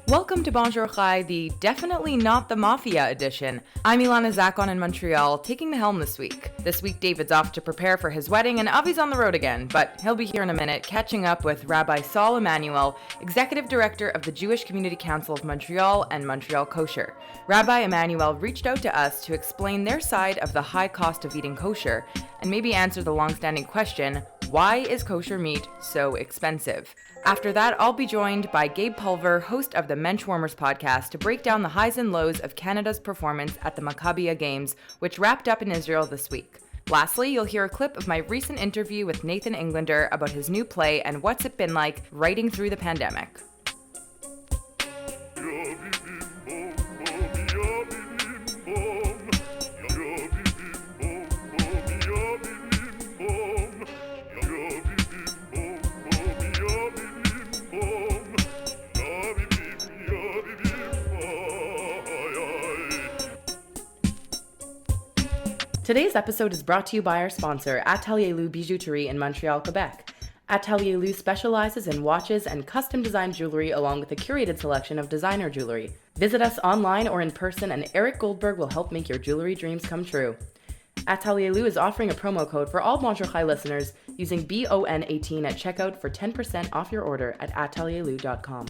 Welcome to Bonjour Chai, the definitely not the Mafia edition. I'm Ilana Zackon in Montreal, taking the helm this week. This week, David's off to prepare for his wedding, and Avi's on the road again, but he'll be here in a minute, catching up with Rabbi Emanuel, Executive Director of the Jewish Community Council of Montreal and Montreal Kosher. Rabbi Emanuel reached out to us to explain their side of the high cost of eating kosher, and maybe answer the long-standing question, why is kosher meat so expensive? After that, I'll be joined by Gabe Pulver, host of the Menschwarmers podcast, to break down the highs and lows of Canada's performance at the Maccabiah Games, which wrapped up in Israel this week. Lastly, you'll hear a clip of my recent interview with Nathan Englander about his new play and what's it been like writing through the pandemic. Today's episode is brought to you by our sponsor, Atelier Lou Bijouterie in Montreal, Quebec. Atelier Lou specializes in watches and custom-designed jewelry along with a curated selection of designer jewelry. Visit us online or in person and Eric Goldberg will help make your jewelry dreams come true. Atelier Lou is offering a promo code for all Bonjour Chai listeners using BON18 at checkout for 10% off your order at atelierlou.com.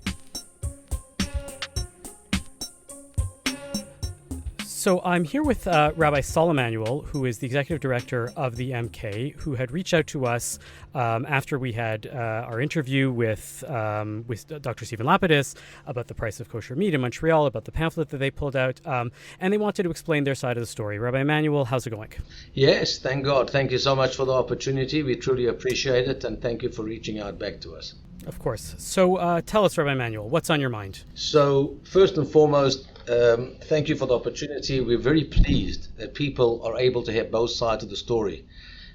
So I'm here with Rabbi Emanuel, who is the executive director of the MK, who had reached out to us after we had our interview with Dr. Stephen Lapidus about the price of kosher meat in Montreal, about the pamphlet that they pulled out, and they wanted to explain their side of the story. Rabbi Emanuel, how's it going? Yes, thank God. Thank you so much for the opportunity. We truly appreciate it, and thank you for reaching out back to us. Of course. So tell us, Rabbi Emanuel, what's on your mind? So first and foremost, thank you for the opportunity. We're very pleased that people are able to hear both sides of the story.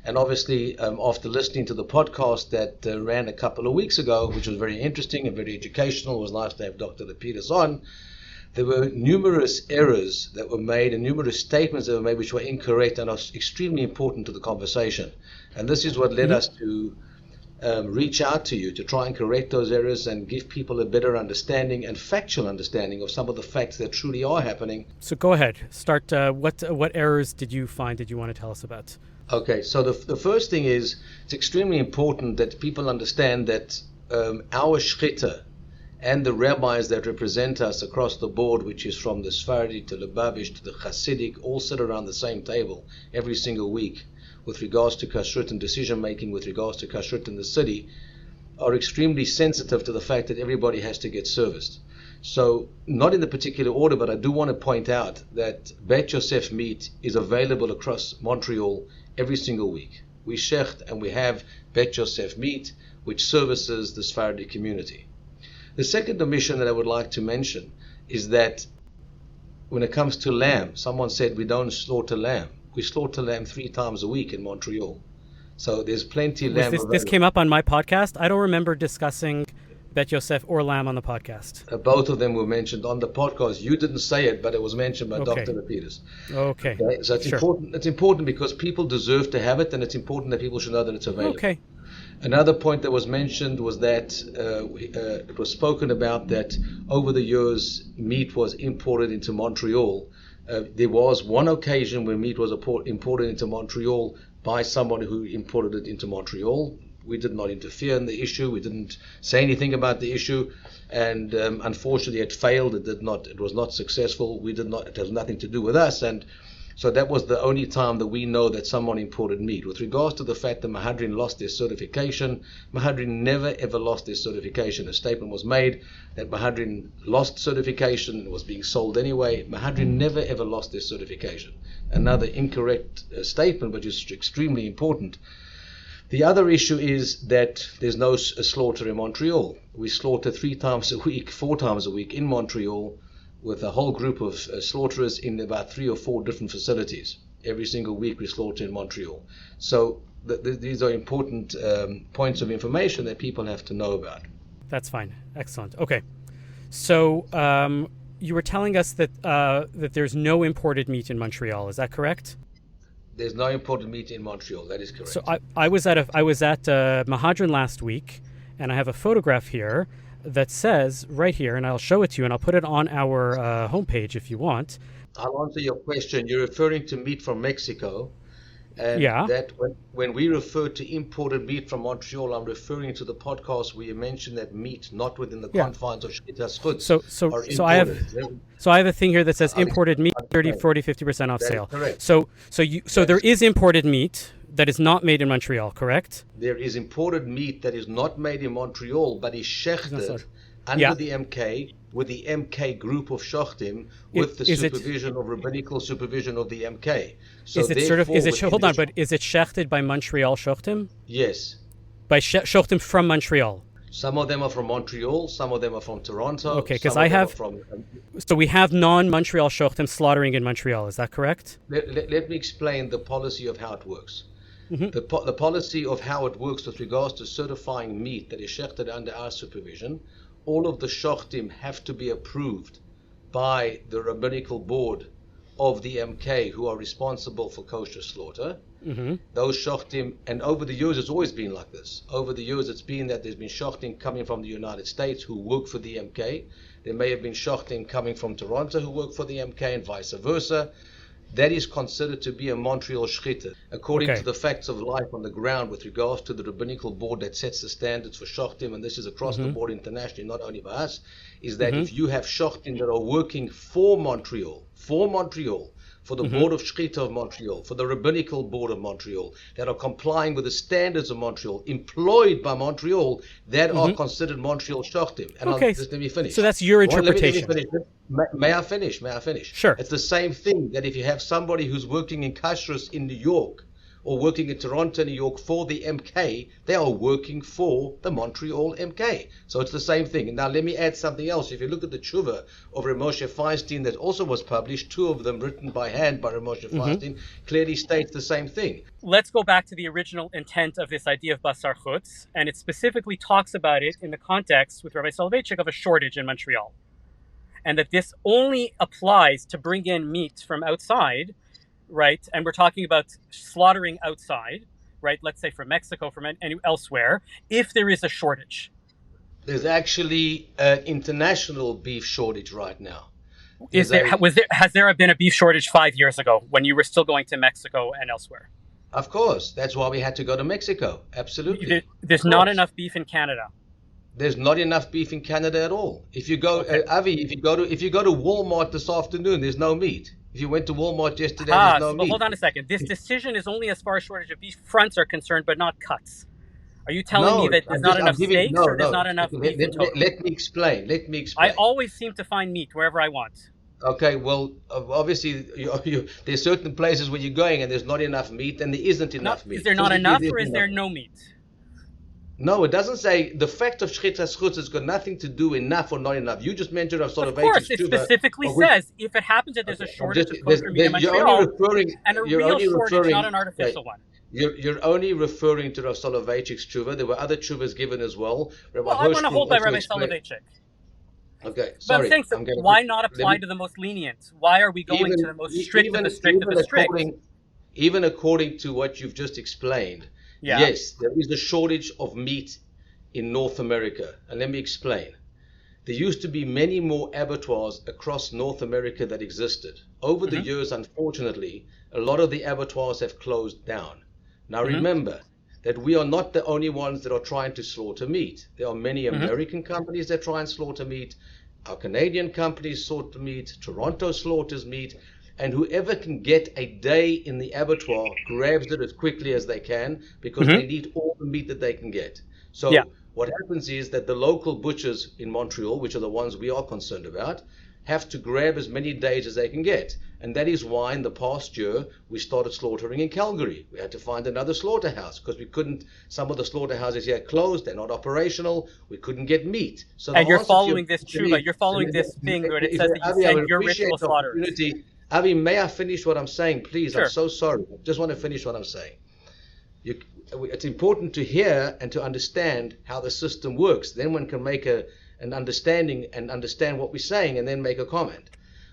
And obviously, after listening to the podcast that ran a couple of weeks ago, which was very interesting and very educational, it was nice to have Dr. Lapidus on, there were numerous errors that were made and numerous statements that were made which were incorrect and are extremely important to the conversation. And this is what led us to reach out to you to try and correct those errors and give people a better understanding and factual understanding of some of the facts that truly are happening. So go ahead. Start. What errors did you find that you want to tell us about? Okay, so the first thing is it's extremely important that people understand that our shchita and the rabbis that represent us across the board, which is from the Sephardi to the Lubavitch to the Hasidic, all sit around the same table every single week with regards to kashrut and decision-making with regards to kashrut in the city, are extremely sensitive to the fact that everybody has to get serviced. So, not in the particular order, but I do want to point out that Bet Yosef meat is available across Montreal every single week. We shecht and we have Bet Yosef meat, which services the Sephardi community. The second omission that I would like to mention is that when it comes to lamb, someone said we don't slaughter lamb. We slaughter lamb 3 times a week in Montreal. So there's plenty of lamb. This came up on my podcast. I don't remember discussing Bet Yosef or lamb on the podcast. Both of them were mentioned on the podcast. You didn't say it, but it was mentioned by Dr. Lapidus. Okay. So it's important. It's important because people deserve to have it, and it's important that people should know that it's available. Okay. Another point that was mentioned was that it was spoken about that over the years meat was imported into Montreal. There was one occasion when meat was imported into Montreal by someone who imported it into Montreal. We did not interfere in the issue. We didn't say anything about the issue, and unfortunately, it failed. It was not successful. It has nothing to do with us, and so that was the only time that we know that someone imported meat. With regards to the fact that Mahadrin lost their certification, Mahadrin never ever lost their certification. A statement was made that Mahadrin lost certification and was being sold anyway. Mahadrin never ever lost their certification. Another incorrect statement, which is extremely important. The other issue is that there's no slaughter in Montreal. We slaughter 3 times a week, 4 times a week in Montreal, with a whole group of slaughterers in about 3 or 4 different facilities. Every single week we slaughter in Montreal. So these are important points of information that people have to know about. That's fine. Excellent. Okay. So you were telling us that that there's no imported meat in Montreal. Is that correct? There's no imported meat in Montreal. That is correct. So I was at Mahadran last week, and I have a photograph here that says right here, and I'll show it to you, and I'll put it on our homepage if you want. I'll answer your question. You're referring to meat from Mexico. And Yeah. that when we refer to imported meat from Montreal, I'm referring to the podcast where you mentioned that meat not within the confines of Shchitas Chutz are imported. So I have a thing here that says imported meat 30, 40, 50% off sale. Correct. So there is imported meat that is not made in Montreal, correct? There is imported meat that is not made in Montreal but is shechted under the MK with the MK group of Shochtim with the supervision of rabbinical supervision of the MK. So but is it shechted by Montreal Shochtim? Yes. By Shochtim from Montreal? Some of them are from Montreal, some of them are from Toronto. Okay, because so we have non-Montreal Shochtim slaughtering in Montreal, is that correct? Let me explain the policy of how it works. Mm-hmm. The policy of how it works with regards to certifying meat that is shechted under our supervision, all of the shochtim have to be approved by the rabbinical board of the MK who are responsible for kosher slaughter. Mm-hmm. Those shochtim, and over the years it's always been like this. Over the years it's been that there's been shochtim coming from the United States who work for the MK. There may have been shochtim coming from Toronto who work for the MK and vice versa. That is considered to be a Montreal shchita, according to the facts of life on the ground with regards to the rabbinical board that sets the standards for shochtim, and this is across the board internationally, not only by us, is that if you have shochtim that are working for Montreal, for the Board of Shchita of Montreal, for the Rabbinical Board of Montreal, that are complying with the standards of Montreal, employed by Montreal, that are considered Montreal Shochtim. And just let me finish. So that's your interpretation. Let me finish. May I finish? Sure. It's the same thing that if you have somebody who's working in kashrus in New York, or working in Toronto, New York for the MK, they are working for the Montreal MK. So it's the same thing. And now let me add something else. If you look at the tshuva of Rav Moshe Feinstein that also was published, two of them written by hand by Rav Moshe Feinstein, clearly states the same thing. Let's go back to the original intent of this idea of basar chutz, and it specifically talks about it in the context with Rabbi Soloveitchik of a shortage in Montreal. And that this only applies to bring in meat from outside, right? And we're talking about slaughtering outside, right? Let's say from Mexico, from any elsewhere, if there is a shortage. There's actually an international beef shortage right now. Has there been a beef shortage 5 years ago when you were still going to Mexico and elsewhere? Of course. That's why we had to go to Mexico. Absolutely. There's not enough beef in Canada. There's not enough beef in Canada at all. If you go, Avi, if you go to Walmart this afternoon, there's no meat. If you went to Walmart yesterday, there's no meat. Hold on a second. This decision is only as far as shortage of beef fronts are concerned, but not cuts. Are you telling me that there's not enough steaks or there's not enough beef in total? Let me explain. I always seem to find meat wherever I want. Okay, well, obviously, there's certain places where you're going and there's not enough meat and there isn't enough meat. Is there not enough or is there no meat? No, it doesn't say the fact of Shchitas Chutz has got nothing to do enough or not enough. You just mentioned Rav Soloveitchik. Of course, it specifically says if it happens that there's a shortage of kosher meat in Montreal, and a real shortage, not an artificial one. You're only referring to Rav Soloveitchik's tshuva. There were other tshuvas given as well. I want to hold by Rabbi Soloveitchik. Okay, sorry. But I'm saying, why not apply to the most lenient? Why are we going to the most strict of the strict of the strict? Even according to what you've just explained, yes, there is a shortage of meat in North America. And let me explain. There used to be many more abattoirs across North America that existed. Over the years, unfortunately, a lot of the abattoirs have closed down. Now remember that we are not the only ones that are trying to slaughter meat. There are many American companies that try and slaughter meat. Our Canadian companies slaughter meat. Toronto slaughters meat. And whoever can get a day in the abattoir grabs it as quickly as they can because they need all the meat that they can get. So what happens is that the local butchers in Montreal, which are the ones we are concerned about, have to grab as many days as they can get. And that is why in the past year we started slaughtering in Calgary. We had to find another slaughterhouse because we couldn't, some of the slaughterhouses here closed, they're not operational, we couldn't get meat. So and you're following this tshuva, you're following this thing where it says that you send your ritual slaughterers. Avi, may I finish what I'm saying, please? Sure. I'm so sorry. I just want to finish what I'm saying. It's important to hear and to understand how the system works. Then one can make an understanding and understand what we're saying and then make a comment.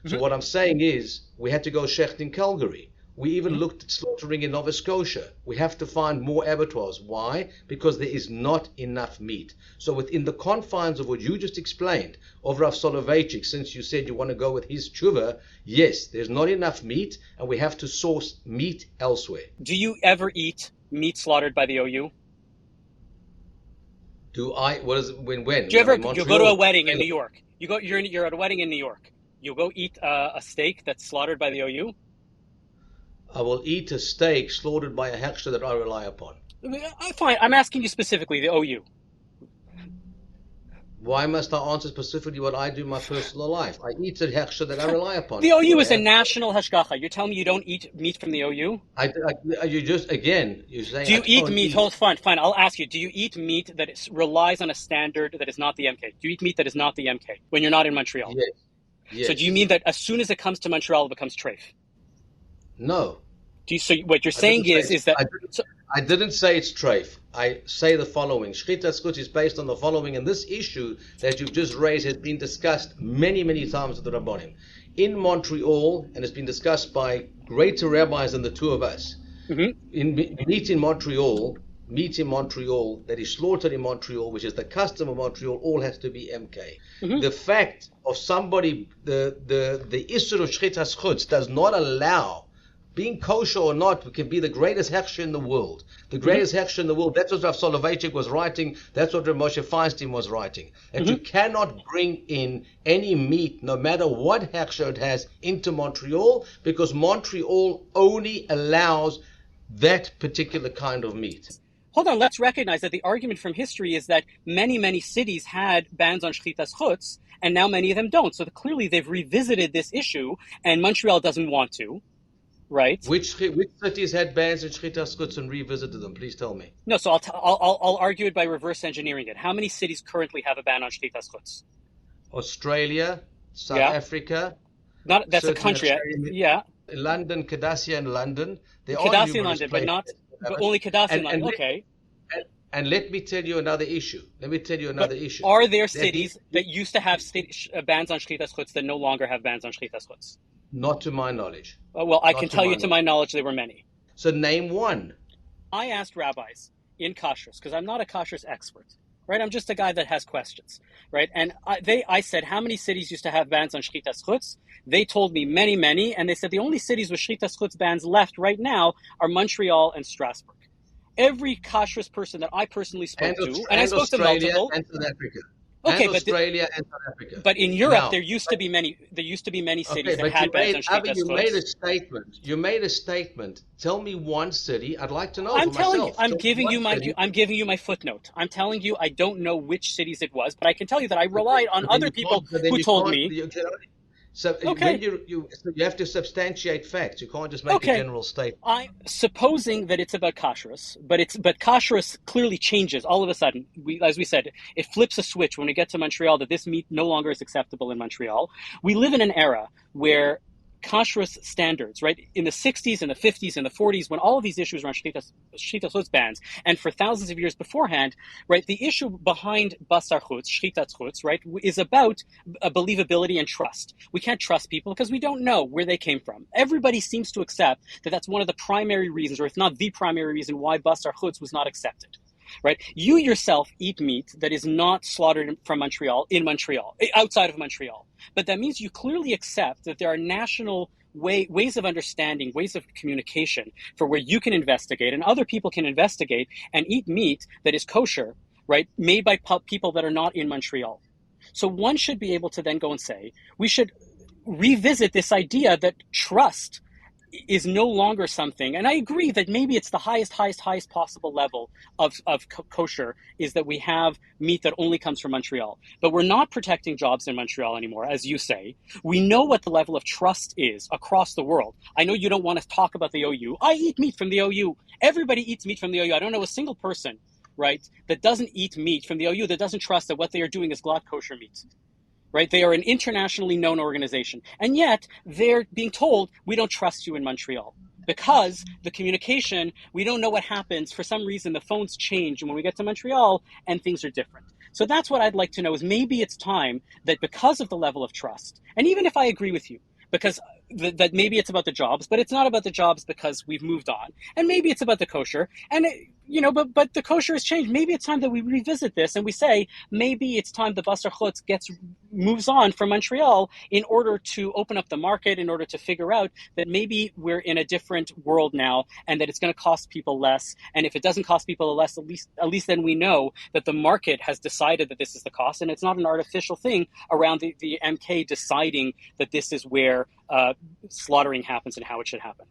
So what I'm saying is we had to go shecht in Calgary. We even looked at slaughtering in Nova Scotia. We have to find more abattoirs. Why? Because there is not enough meat. So within the confines of what you just explained of Rav Soloveitchik, since you said you want to go with his tshuva, yes, there's not enough meat and we have to source meat elsewhere. Do you ever eat meat slaughtered by the OU? Do I? What is it? When? Do you ever you go to a wedding in New York? You're at a wedding in New York. You go eat a steak that's slaughtered by the OU? I will eat a steak slaughtered by a hechsher that I rely upon. Fine. I'm asking you specifically, the OU. Why must I answer specifically what I do in my personal life? I eat a hechsher that I rely upon. The OU is a national hashgacha. You're telling me you don't eat meat from the OU? You just, again, you're saying... Do you eat meat? Hold, fine, I'll ask you. Do you eat meat that relies on a standard that is not the MK? Do you eat meat that is not the MK when you're not in Montreal? Yes. So do you mean that as soon as it comes to Montreal, it becomes treif? No. So what you're saying is that... I didn't say it's treif. I say the following. Shchitas chutz is based on the following, and this issue that you've just raised has been discussed many, many times with the Rabbanim. In Montreal, and it's been discussed by greater rabbis than the two of us, meat in Montreal that is slaughtered in Montreal, which is the custom of Montreal, all has to be MK. The fact of somebody, the issur of shchitas chutz does not allow, being kosher or not, can be the greatest hechsher in the world. The greatest hechsher in the world. That's what Rav Soloveitchik was writing. That's what Rav Moshe Feinstein was writing. And you cannot bring in any meat, no matter what hechsher it has, into Montreal, because Montreal only allows that particular kind of meat. Hold on, let's recognize that the argument from history is that many, many cities had bans on shchitas chutz, and now many of them don't. So clearly they've revisited this issue, and Montreal doesn't want to. Right. Which cities had bans in shchitas chutz and revisited them? Please tell me. No, so I'll argue it by reverse engineering it. How many cities currently have a ban on shchitas chutz? Australia, South Africa. That's a country. London, Qadassia in London. Qadassia in London, but only Qadassia in London. Okay. And let me tell you another issue. Are there cities that used to have bans on shchitas chutz that no longer have bans on shchitas chutz? Not to my knowledge. Well, I can tell you to my knowledge there were many. So name one. I asked rabbis in kashrus, because I'm not a kashrus expert, right? I'm just a guy that has questions, right? And I said, how many cities used to have bans on shchitas chutz? They told me many, many, and they said the only cities with shchitas chutz bans left right now are Montreal and Strasbourg. Every kashrus person that I personally spoke to, and I spoke to multiple, and South Africa. Okay, and Australia and South Africa. But in Europe, there used to be many cities that had bans on shchitas chutz. You made a statement. Tell me one city. I'd like to know. I'm giving you my footnote. I'm telling you I don't know which cities it was, but I can tell you that I relied on other people who told me. So you have to substantiate facts. You can't just make a general statement. I'm supposing that it's about kashrus, but kashrus clearly changes all of a sudden. As we said, it flips a switch when we get to Montreal that this meat no longer is acceptable in Montreal. We live in an era where kashrus standards, right, in the 60s and the 50s and the 40s, when all of these issues around shchitas chutz bans, and for thousands of years beforehand, right, the issue behind basar chutz, shchitas chutz, right, is about believability and trust. We can't trust people because we don't know where they came from. Everybody seems to accept that that's one of the primary reasons, or if not the primary reason, why basar chutz was not accepted. Right, you yourself eat meat that is not slaughtered from Montreal, outside of Montreal. But that means you clearly accept that there are national ways of understanding, ways of communication for where you can investigate and other people can investigate and eat meat that is kosher, right, made by people that are not in Montreal. So one should be able to then go and say, we should revisit this idea that trust is no longer something, and I agree that maybe it's the highest possible level of kosher is that we have meat that only comes from Montreal. But we're not protecting jobs in Montreal anymore, as you say. We know what the level of trust is across the world. I know you don't want to talk about the OU. I eat meat from the OU. Everybody eats meat from the OU. I don't know a single person, right, that doesn't eat meat from the OU, that doesn't trust that what they are doing is glatt kosher meat. Right? They are an internationally known organization. And yet, they're being told, we don't trust you in Montreal. Because the communication, we don't know what happens. For some reason, the phones change when we get to Montreal, and things are different. So that's what I'd like to know, is maybe it's time that because of the level of trust, and even if I agree with you, because that maybe it's about the jobs, but it's not about the jobs because we've moved on. And maybe it's about the kosher. And, but the kosher has changed. Maybe it's time that we revisit this and we say, maybe it's time the Basar Chutz moves on from Montreal in order to open up the market, in order to figure out that maybe we're in a different world now and that it's going to cost people less. And if it doesn't cost people less, at least then we know that the market has decided that this is the cost. And it's not an artificial thing around the MK deciding that this is where slaughtering happens and how it should happen.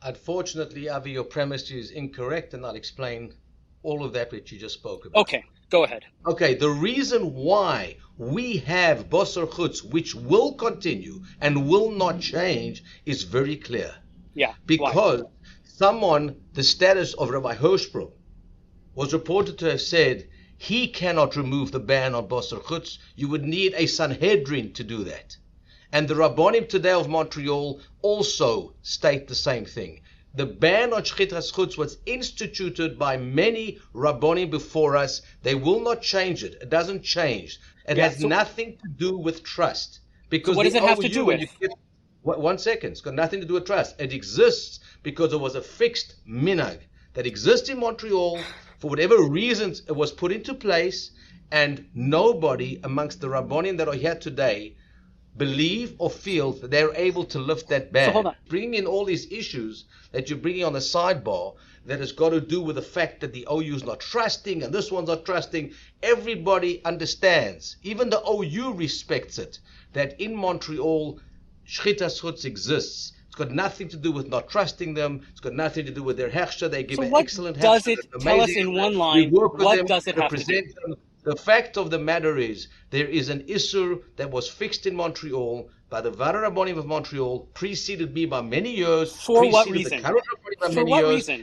Unfortunately, Avi, your premise is incorrect, and I'll explain all of that which you just spoke about. Okay, go ahead. Okay, the reason why we have Basar Chutz, which will continue and will not change, is very clear. Yeah. Because someone, the status of Rabbi Hirschbruch, was reported to have said he cannot remove the ban on Basar Chutz. You would need a Sanhedrin to do that. And the Rabbonim today of Montreal also state the same thing. The ban on Shchitas Chutz was instituted by many Rabbonim before us. They will not change it. It doesn't change. It has nothing to do with trust. Because so what does it have to do with? One second. It's got nothing to do with trust. It exists because it was a fixed minhag that exists in Montreal. For whatever reasons, it was put into place, and nobody amongst the Rabbonim that are here today believe or feel that they're able to lift that ban. So hold on. Bringing in all these issues that you're bringing on the sidebar that has got to do with the fact that the OU is not trusting and this one's not trusting. Everybody understands, even the OU respects it, that in Montreal, Shchitas Chutz exists. It's got nothing to do with not trusting them. It's got nothing to do with their hechsher. They give an excellent hechsher. So what does it tell us in one line? What does it have to do? The fact of the matter is, there is an issur that was fixed in Montreal by the Vara Rabbonim of Montreal, preceded me by many years. For what reason?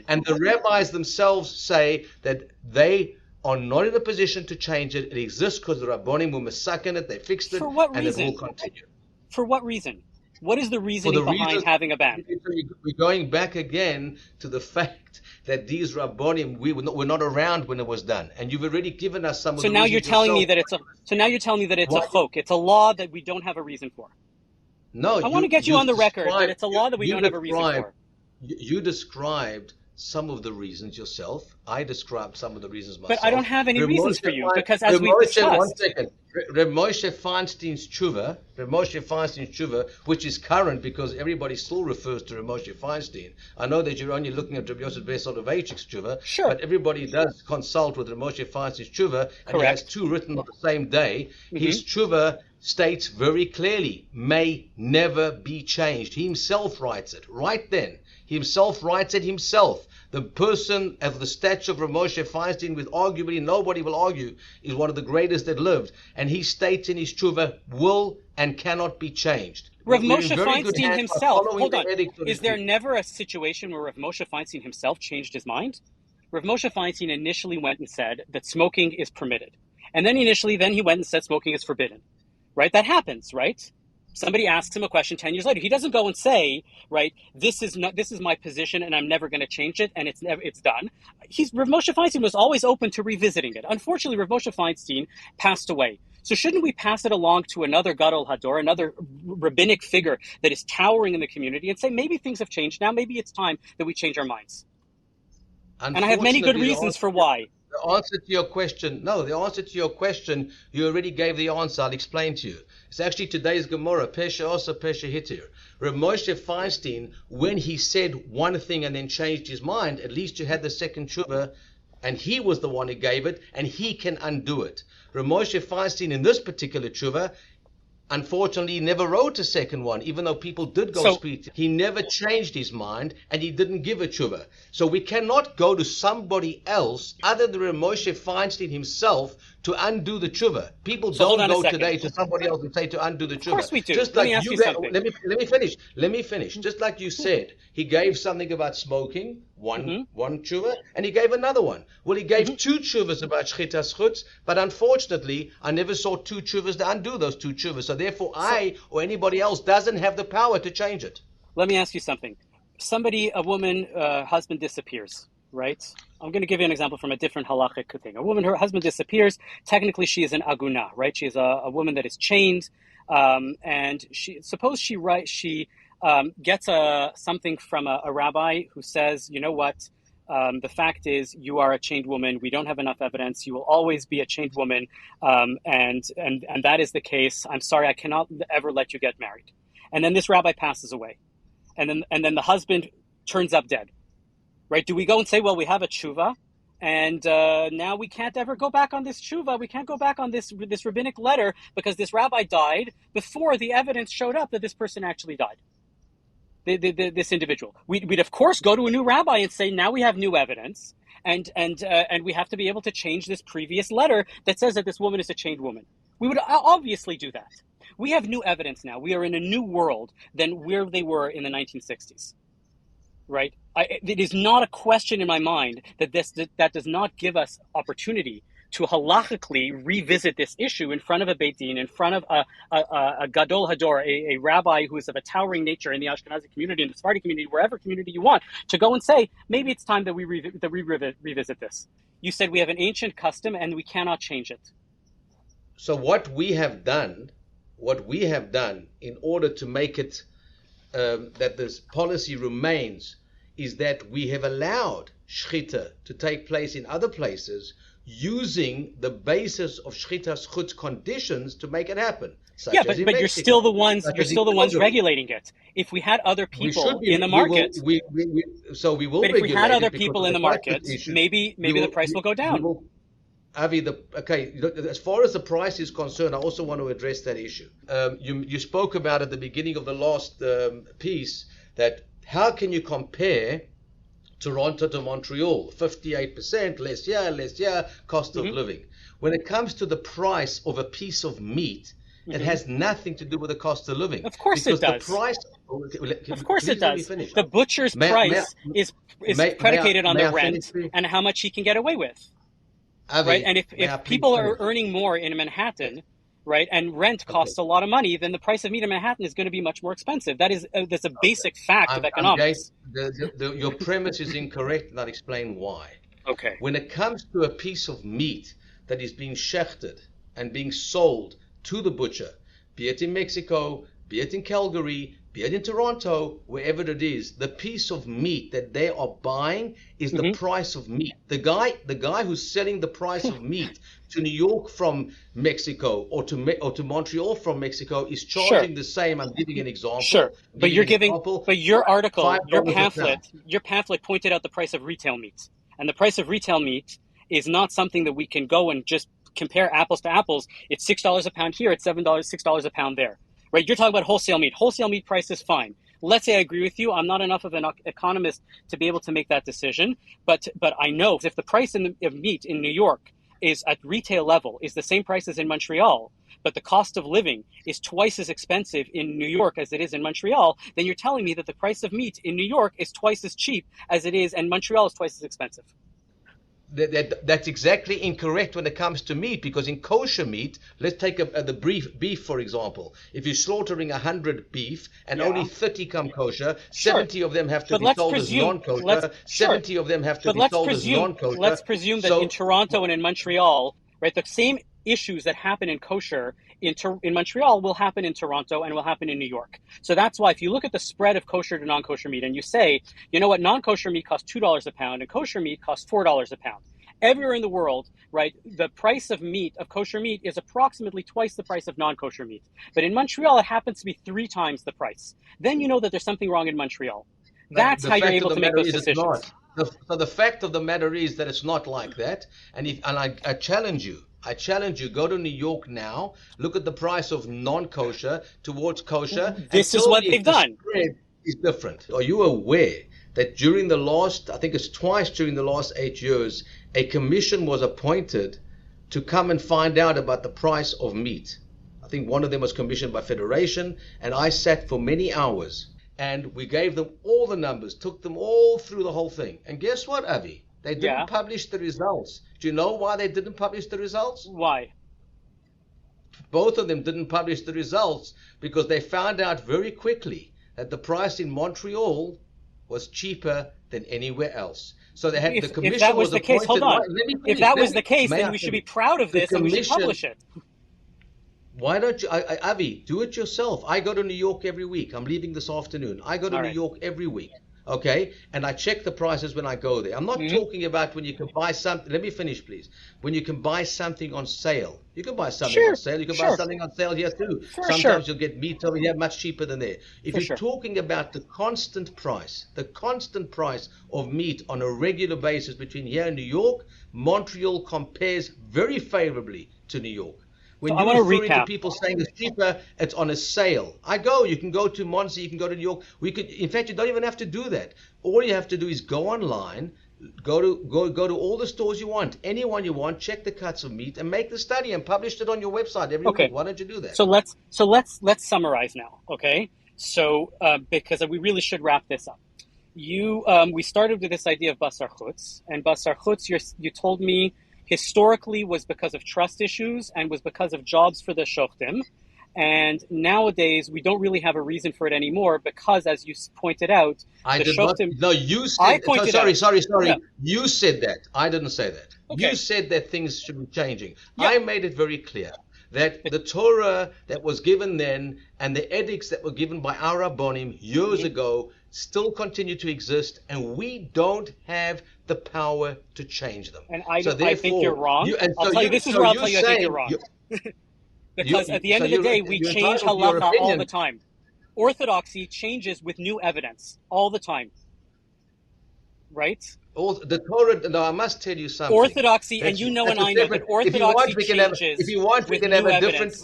And the rabbis themselves say that they are not in a position to change it. It exists because the Rabbonim were masakin it, they fixed it, and it will continue. For what reason? What is the reasoning behind having a ban? We're going back again to the fact that these Rabbonim, were not around when it was done, and you've already given us some of the reasons. So now you're telling me that it's a chok. It's a law that we don't have a reason for. No, I want to get you on the record that it's a law that we don't have a reason for. You described some of the reasons yourself. I described some of the reasons myself. But I don't have any reasons for you, because as we've discussed... One second. Reb Moshe Feinstein's tshuva, which is current because everybody still refers to Reb Moshe Feinstein. I know that you're only looking at Reb Yosef Ber Soloveitchik's tshuva, sure, but everybody does consult with Reb Moshe Feinstein's tshuva, and he has two written on the same day. Mm-hmm. His tshuva states very clearly, may never be changed. He himself writes it right then. He himself writes it himself. The person of the stature of Rav Moshe Feinstein, with arguably nobody will argue, is one of the greatest that lived. And he states in his tshuva, will and cannot be changed. Rav Moshe Feinstein himself, hold on, is there never a situation where Rav Moshe Feinstein himself changed his mind? Rav Moshe Feinstein initially went and said that smoking is permitted. And then he went and said smoking is forbidden. Right? That happens, right? Somebody asks him a question 10 years later. He doesn't go and say, right, this is my position and I'm never going to change it and it's done. Rav Moshe Feinstein was always open to revisiting it. Unfortunately, Rav Moshe Feinstein passed away. So shouldn't we pass it along to another Gadol Hador, another rabbinic figure that is towering in the community, and say maybe things have changed now, maybe it's time that we change our minds? And I have many good reasons for why. The answer to your question, you already gave the answer. I'll explain to you. It's actually today's Gemara, Pesha Osa, Pesha Hitir. Rav Moshe Feinstein, when he said one thing and then changed his mind, at least you had the second tshuva, and he was the one who gave it, and he can undo it. Rav Moshe Feinstein, in this particular tshuva, unfortunately, he never wrote a second one, even though people did go speak to him. He never changed his mind, and he didn't give a tshuva. So we cannot go to somebody else other than Rav Moshe Feinstein himself to undo the tshuva. People don't go today to somebody else and say to undo the tshuva. Of course we do. Just let me ask you something. Let me finish. Just like you said, he gave something about smoking, one tshuva, and he gave another one. Well, he gave two tshuvas about Shchitas Chutz, but unfortunately, I never saw two tshuvas to undo those two tshuvas. So therefore, I or anybody else doesn't have the power to change it. Let me ask you something. A woman, husband disappears, right? I'm going to give you an example from a different halachic thing. A woman, her husband disappears. Technically, she is an aguna, right? She is a woman that is chained. And she gets something from a rabbi who says, you know what, the fact is you are a chained woman. We don't have enough evidence. You will always be a chained woman, and that is the case. I'm sorry, I cannot ever let you get married. And then this rabbi passes away, and then the husband turns up dead. Right? Do we go and say, well, we have a tshuva, and now we can't ever go back on this tshuva. We can't go back on this rabbinic letter because this rabbi died before the evidence showed up that this person actually died. This individual. We'd of course go to a new rabbi and say, now we have new evidence, and we have to be able to change this previous letter that says that this woman is a chained woman. We would obviously do that. We have new evidence now. We are in a new world than where they were in the 1960s. Right? It is not a question in my mind that does not give us opportunity to halakhically revisit this issue in front of a Beit Din, in front of a Gadol Hador, a rabbi who is of a towering nature in the Ashkenazi community, in the Sephardi community, wherever community you want, to go and say, maybe it's time that we revisit this. You said we have an ancient custom and we cannot change it. So what we have done in order to make it that this policy remains is that we have allowed shchita to take place in other places using the basis of shchita's chutz conditions to make it happen. But you're still the ones regulating it. If we had other people in the market, But if we had other people in the market, maybe the price will go down. Avi, as far as the price is concerned, I also want to address that issue. You spoke about at the beginning of the last piece that how can you compare Toronto to Montreal? 58% less year, cost of living. When it comes to the price of a piece of meat, it has nothing to do with the cost of living. Of course it does. Of course it does. The butcher's price is predicated on the rent and how much he can get away with. Avi, right? And if people are earning more in Manhattan, right, and rent costs a lot of money, then the price of meat in Manhattan is going to be much more expensive. That's a basic fact of economics. Your premise is incorrect, and I'll explain why. Okay. When it comes to a piece of meat that is being shechted and being sold to the butcher, be it in Mexico, be it in Calgary, be it in Toronto, wherever it is, the piece of meat that they are buying is the price of meat. The guy who's selling the price of meat to New York from Mexico or to Montreal from Mexico is charging the same. I'm giving an example. Sure, but your article, your pamphlet pointed out the price of retail meat, and the price of retail meat is not something that we can go and just compare apples to apples. It's $6 a pound here. It's $6 a pound there. Right, you're talking about wholesale meat. Wholesale meat price is fine. Let's say I agree with you. I'm not enough of an economist to be able to make that decision. But I know if the price of meat in New York is at retail level is the same price as in Montreal, but the cost of living is twice as expensive in New York as it is in Montreal, then you're telling me that the price of meat in New York is twice as cheap as it is, and Montreal is twice as expensive. That's exactly incorrect when it comes to meat, because in kosher meat, let's take the beef, for example. If you're slaughtering 100 beef and only 30 come kosher, 70 of them have to be sold as non-kosher, 70 of them have to be sold as non-kosher. Let's presume that in Toronto and in Montreal, right, the same issues that happen in kosher in Montreal will happen in Toronto and will happen in New York. So that's why if you look at the spread of kosher to non-kosher meat and you say, you know what, non-kosher meat costs $2 a pound and kosher meat costs $4 a pound. Everywhere in the world, right, the price of kosher meat is approximately twice the price of non-kosher meat. But in Montreal, it happens to be 3 times the price. Then you know that there's something wrong in Montreal. That's how you're able to make those decisions. So the fact of the matter is that it's not like that. And I challenge you. Go to New York now. Look at the price of non-kosher towards kosher. This is what they've done. The spread is different. Are you aware that during the last, I think it's twice during the last 8 years, a commission was appointed to come and find out about the price of meat? I think one of them was commissioned by Federation, and I sat for many hours, and we gave them all the numbers, took them all through the whole thing. And guess what, Avi? They didn't publish the results. Do you know why they didn't publish the results? Why? Both of them didn't publish the results because they found out very quickly that the price in Montreal was cheaper than anywhere else. So they had the commission. If that was the case, hold on. If that was the case, then we should be proud of this and we should publish it. Why don't you, Avi, do it yourself? I go to New York every week. I'm leaving this afternoon. I go to New York every week. Okay, and I check the prices when I go there. I'm not talking about when you can buy something. Let me finish, please. When you can buy something on sale, you can buy something on sale. You can buy something on sale here too. Sometimes you'll get meat over here much cheaper than there. If you're talking about the constant price of meat on a regular basis between here and New York, Montreal compares very favorably to New York. When you're referring to people saying it's cheaper, it's on a sale. You can go to Monza, you can go to New York. In fact, you don't even have to do that. All you have to do is go online, go to all the stores you want, anyone you want, check the cuts of meat, and make the study and publish it on your website every week. Why don't you do that? So let's summarize now, okay? So because we really should wrap this up. We started with this idea of basar chutz, and basar chutz, you told me, historically was because of trust issues and was because of jobs for the shochtim. And nowadays, we don't really have a reason for it anymore because, as you pointed out, you said Sorry. Yeah. You said that. I didn't say that. Okay. You said that things should be changing. Yeah. I made it very clear that the Torah that was given then and the edicts that were given by our Rabbonim years ago still continue to exist, and we don't have the power to change them. And I think you're wrong. This is where I'll tell you I think you're wrong. Because at the end of the day, we change halakhah all the time. Orthodoxy changes with new evidence all the time. Right? The Torah, no, I must tell you something. Orthodoxy, and you know and I know that orthodoxy changes. If you want, we can have a different.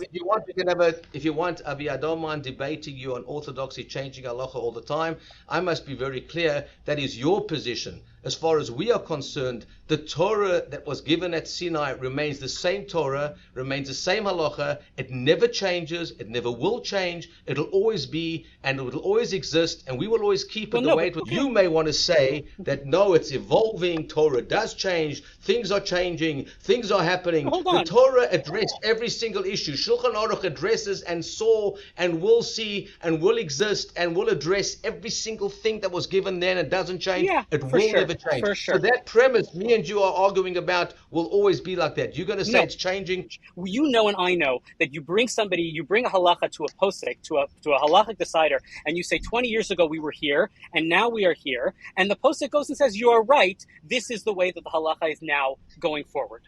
If you want, Avi, I don't mind debating you on orthodoxy changing halacha all the time. I must be very clear. That is your position. As far as we are concerned, the Torah that was given at Sinai remains the same Torah, remains the same halacha. It never changes. It never will change. It'll always be, and it will always exist, and we will always keep it the way it was. You may want to say that, no, it's evolving. Torah does change. Things are changing. Things are happening. The Torah addressed every single issue. Shulchan Aruch addresses and saw and will see and will exist and will address every single thing that was given then. It doesn't change. It will never change. For sure. So that premise me and you are arguing about will always be like that. You're going to say it's changing. You know and I know that you bring a halakhah to a posek, to a halachic decider, and you say 20 years ago we were here and now we are here, and the posek goes and says you are right, this is the way that the halakhah is now going forward.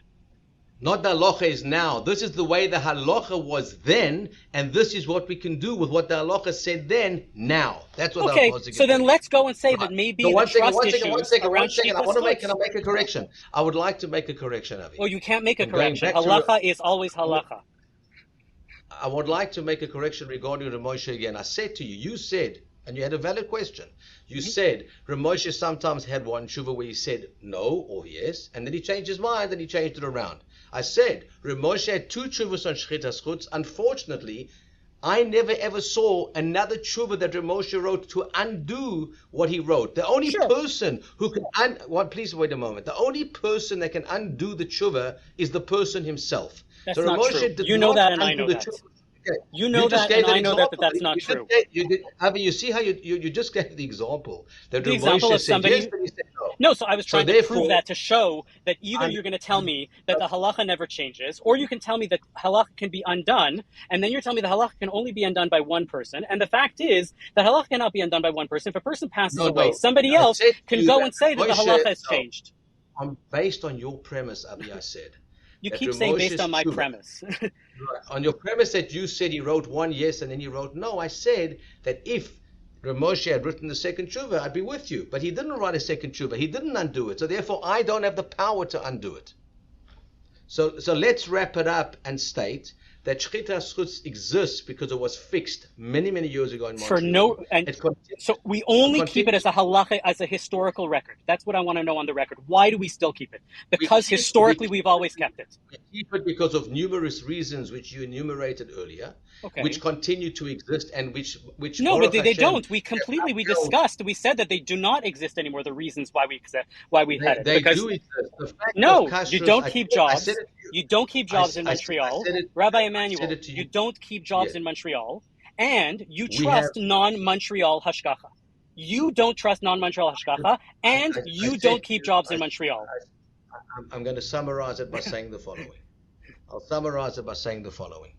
Not the halacha is now. This is the way the halacha was then, and this is what we can do with what the halacha said then, now. That's what the halacha is. So then let's go and say that maybe the trust issues around I want to make a correction. I would like to make a correction, Avi. Oh, you can't make a correction. Halacha is always halacha. I would like to make a correction regarding Ramosha again. I said to you, you said, and you had a valid question. You said Ramosha sometimes had one tshuva where he said no or yes, and then he changed his mind and he changed it around. I said Ramosha had two tshuvas on Shchitas Chutz. Unfortunately, I never ever saw another tshuva that Ramosha wrote to undo what he wrote. The only person who can please wait a moment. The only person that can undo the tshuva is the person himself. That's so not true. You know that, and I know that. Okay. You know that, and I know that that's not true. You see how you just gave the example. That the example of somebody. Yes, he said no. No, so I was trying to prove that to show that either you're going to tell me that the halacha never changes, or you can tell me that halacha can be undone, and then you're telling me the halacha can only be undone by one person. And the fact is that halacha cannot be undone by one person. If a person passes away, somebody else can go and say that the halacha has changed. Based on your premise, Avi, I said. You keep saying based on my premise. On your premise that you said he wrote one yes and then he wrote no, I said that if Ramosha had written the second tshuva, I'd be with you. But he didn't write a second tshuva. He didn't undo it. So therefore, I don't have the power to undo it. So let's wrap it up and state that Shchitas Chutz exists because it was fixed many, many years ago in Montreal. So we only keep it as a halacha, as a historical record. That's what I want to know on the record. Why do we still keep it? Because historically we've always kept it. We keep it because of numerous reasons which you enumerated earlier, which continue to exist and which no, but they don't. We discussed. We said that they do not exist anymore. The reasons why we had it. They do exist. No, you don't keep jobs. You don't keep jobs in Montreal. Rabbi Emanuel, you don't keep jobs in Montreal, and you trust non-Montreal hashgacha. You don't trust non-Montreal hashgacha, and you don't keep jobs in Montreal. I'm going to summarize it by saying the following. I'll summarize it by saying the following.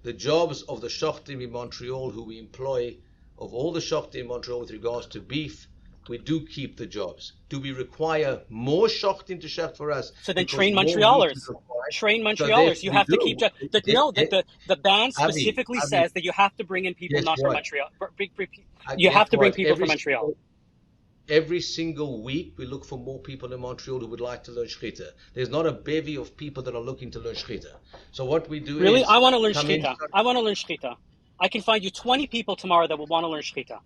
the jobs of the shachtim in Montreal who we employ, of all the shachtim in Montreal with regards to beef, we do keep the jobs. Do we require more shachtim to shacht for us? So then Because train more meat is Montrealers. required. Train So Montrealers. therefore You we have to keep do. the ban specifically Avi, says that you have to bring in people guess not from what? Montreal. I You guess have to bring what? people from Montreal. Every single week, we look for more people in Montreal who would like to learn shchita. There's not a bevy of people that are looking to learn shchita. So what we do Really? is I want to learn come in. shchita. I want to learn shchita. I can find you 20 people tomorrow that will want to learn shchita,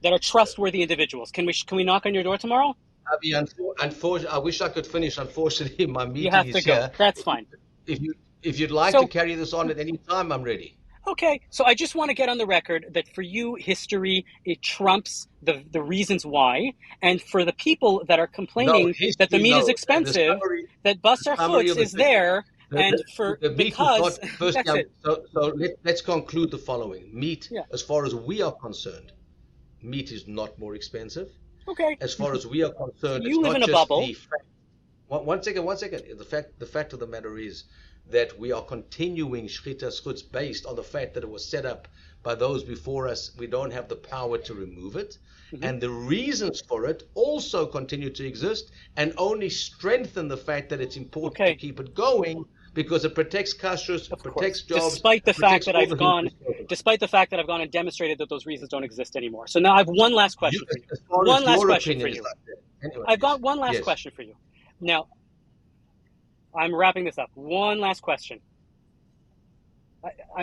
that are trustworthy individuals. Can we knock on your door tomorrow? Avi, unfortunately, I wish I could finish. Unfortunately, my You meeting have is to go. here. That's fine. If you'd like So, to carry this on at any time, I'm ready. okay, so I just want to get on the record that for you, history, it trumps the reasons why. And for the people that are No, complaining that the history, meat is no. expensive, that Basar Summary of Chutz the is there, and the meat is because, not. First, that's it. let's conclude the following. Meat, Yeah. as far as we are concerned, meat is not more expensive. Okay. As far as we are concerned, You it's live not in a just bubble. the fact. One second. The fact of the matter is that we are continuing Shchita Schutz based on the fact that it was set up by those before us. We don't have the power to remove it. Mm-hmm. And the reasons for it also continue to exist and only strengthen the fact that it's important to keep it going because it protects kashrus, it protects jobs. Despite the fact that I've gone and demonstrated that those reasons don't exist anymore. So now I have one last question for you. One last question for you. Anyway, I've got one last yes. question for you. Now, I'm wrapping this up. One last question.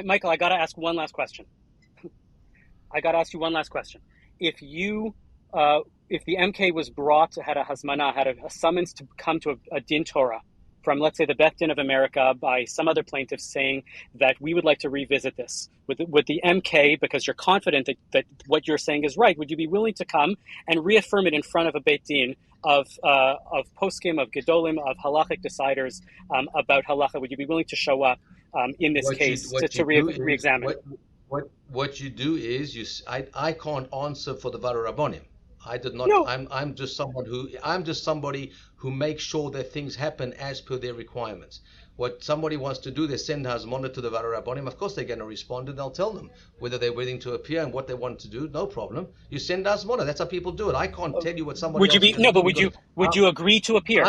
Michael, I got to ask one last question. I got to ask you one last question. If the MK was brought, had a hazmana, had a summons to come to a din Torah from, let's say, the Beth Din of America by some other plaintiff saying that we would like to revisit this with the MK, because you're confident that what you're saying is right, would you be willing to come and reaffirm it in front of a Beit Din of poskim, of gedolim, of halachic deciders about halakhah? Would you be willing to show up in this case to re-examine? What you do is I can't answer for the Vara Rabbonim. I did not. No. I'm just somebody who makes sure that things happen as per their requirements. What somebody wants to do, they send hazmona to the Vara Rabbonim. Of course, they're going to respond, and they'll tell them whether they're willing to appear and what they want to do. No problem. You send hazmona. That's how people do it. I can't tell you what somebody. Would you agree to appear?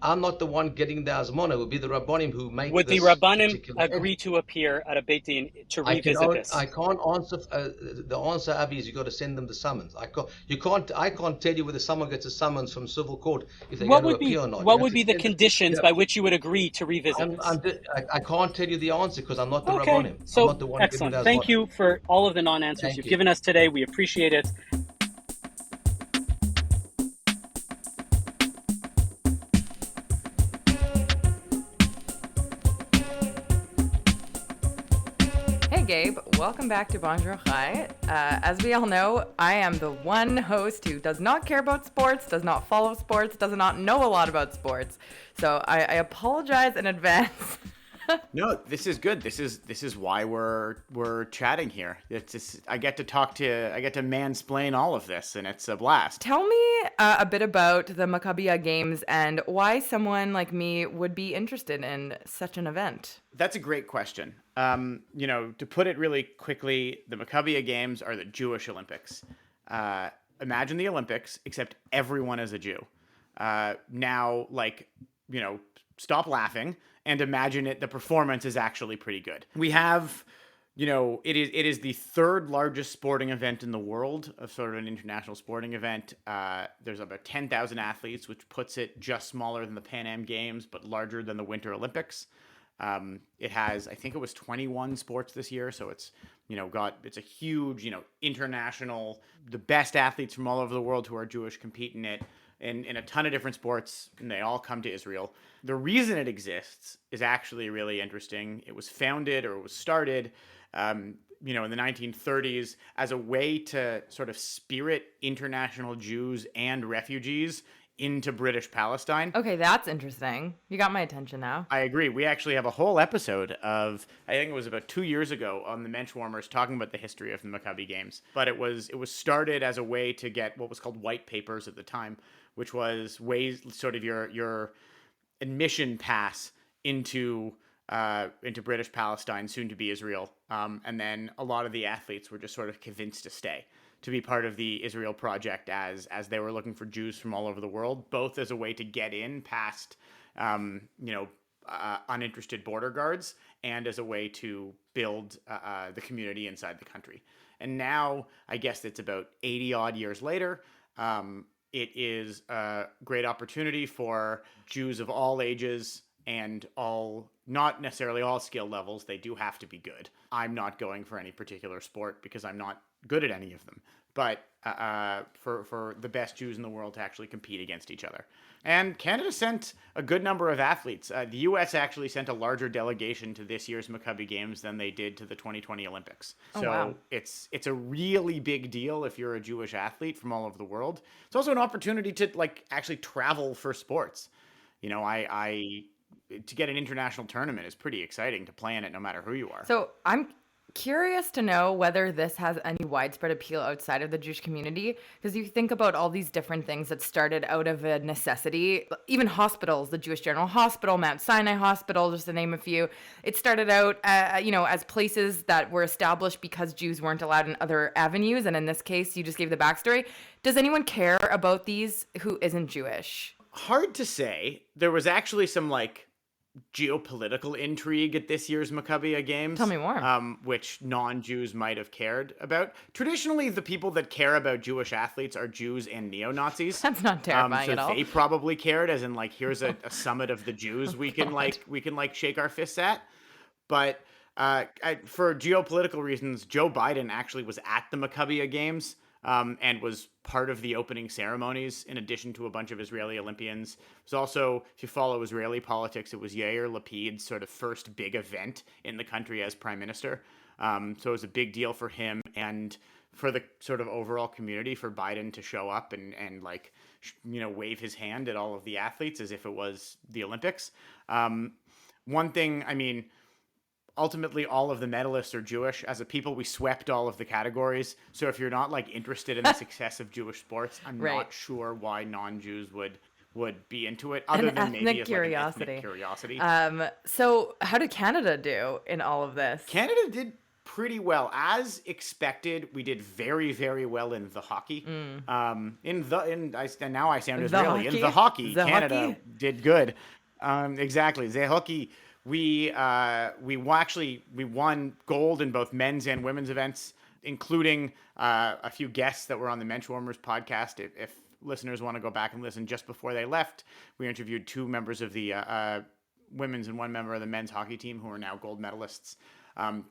I'm not the one getting the hazmona. It would be the Rabbonim who make. Would the Rabbonim agree to appear at a Beit Din to revisit this? I can't answer. The answer, Avi, is you got to send them the summons. I can't tell you whether someone gets a summons from civil court if they're going to appear or not. What would be the conditions by which you would agree to revisit this? I can't tell you the answer because I'm not the Okay. Rabbonim. So I'm not the one excellent. giving Thank you for all of the non-answers you've given us today. We appreciate it. Hey Gabe, welcome back to Bonjour Chai. As we all know, I am the one host who does not care about sports, does not follow sports, does not know a lot about sports. So I apologize in advance. No, this is good. This is why we're chatting here. I get to mansplain all of this, and it's a blast. Tell me a bit about the Maccabiah Games and why someone like me would be interested in such an event. That's a great question. To put it really quickly, the Maccabiah Games are the Jewish Olympics. Imagine the Olympics, except everyone is a Jew. Stop laughing and imagine it. The performance is actually pretty good. We have, it is the third largest sporting event in the world, of sort of an international sporting event. There's about 10,000 athletes, which puts it just smaller than the Pan Am Games, but larger than the Winter Olympics. It has, I think it was 21 sports this year. So it's, it's a huge, international, the best athletes from all over the world who are Jewish compete in it. In a ton of different sports, and they all come to Israel. The reason it exists is actually really interesting. It was founded, or it was started, in the 1930s as a way to sort of spirit international Jews and refugees into British Palestine. Okay, that's interesting. You got my attention now. I agree. We actually have a whole episode of, I think it was about 2 years ago, on the Menschwarmers talking about the history of the Maccabiah Games. But it was started as a way to get what was called white papers at the time, which was ways, sort of your admission pass into into British Palestine, soon to be Israel. And then a lot of the athletes were just sort of convinced to stay, to be part of the Israel project as they were looking for Jews from all over the world, both as a way to get in past, uninterested border guards and as a way to build the community inside the country. And now, I guess it's about 80 odd years later, it is a great opportunity for Jews of all ages and all, not necessarily all skill levels. They do have to be good. I'm not going for any particular sport because I'm not good at any of them. But for the best Jews in the world to actually compete against each other. And Canada sent a good number of athletes. The U.S. actually sent a larger delegation to this year's Maccabiah Games than they did to the 2020 Olympics. Oh, so wow. it's a really big deal if you're a Jewish athlete from all over the world. It's also an opportunity to actually travel for sports. I to get an international tournament is pretty exciting to play in it no matter who you are. So I'm curious to know whether this has any widespread appeal outside of the Jewish community, because you think about all these different things that started out of a necessity, even hospitals, the Jewish General Hospital, Mount Sinai Hospital, just to name a few. It started out, as places that were established because Jews weren't allowed in other avenues. And in this case, you just gave the backstory. Does anyone care about these who isn't Jewish? Hard to say. There was actually some geopolitical intrigue at this year's Maccabiah Games. Tell me more. Which non-Jews might have cared about. Traditionally, the people that care about Jewish athletes are Jews and neo-Nazis. That's not terrifying so at all. they probably cared, as in here's a summit of the Jews we can shake our fists at. But for geopolitical reasons, Joe Biden actually was at the Maccabiah Games. And was part of the opening ceremonies in addition to a bunch of Israeli Olympians. It was also, if you follow Israeli politics, it was Yair Lapid's sort of first big event in the country as prime minister. So it was a big deal for him and for the sort of overall community for Biden to show up and wave his hand at all of the athletes as if it was the Olympics. One thing, ultimately, all of the medalists are Jewish. As a people, we swept all of the categories. So if you're not interested in the success of Jewish sports, I'm not sure why non-Jews would be into it, other than maybe as an ethnic curiosity. So how did Canada do in all of this? Canada did pretty well, as expected. We did very, very well in the hockey. Now I sound Israeli. In the hockey, Canada did good. Exactly, the hockey. We won gold in both men's and women's events, including a few guests that were on the Menschwarmers podcast. If listeners want to go back and listen, just before they left, we interviewed 2 members of the women's and 1 member of the men's hockey team who are now gold medalists.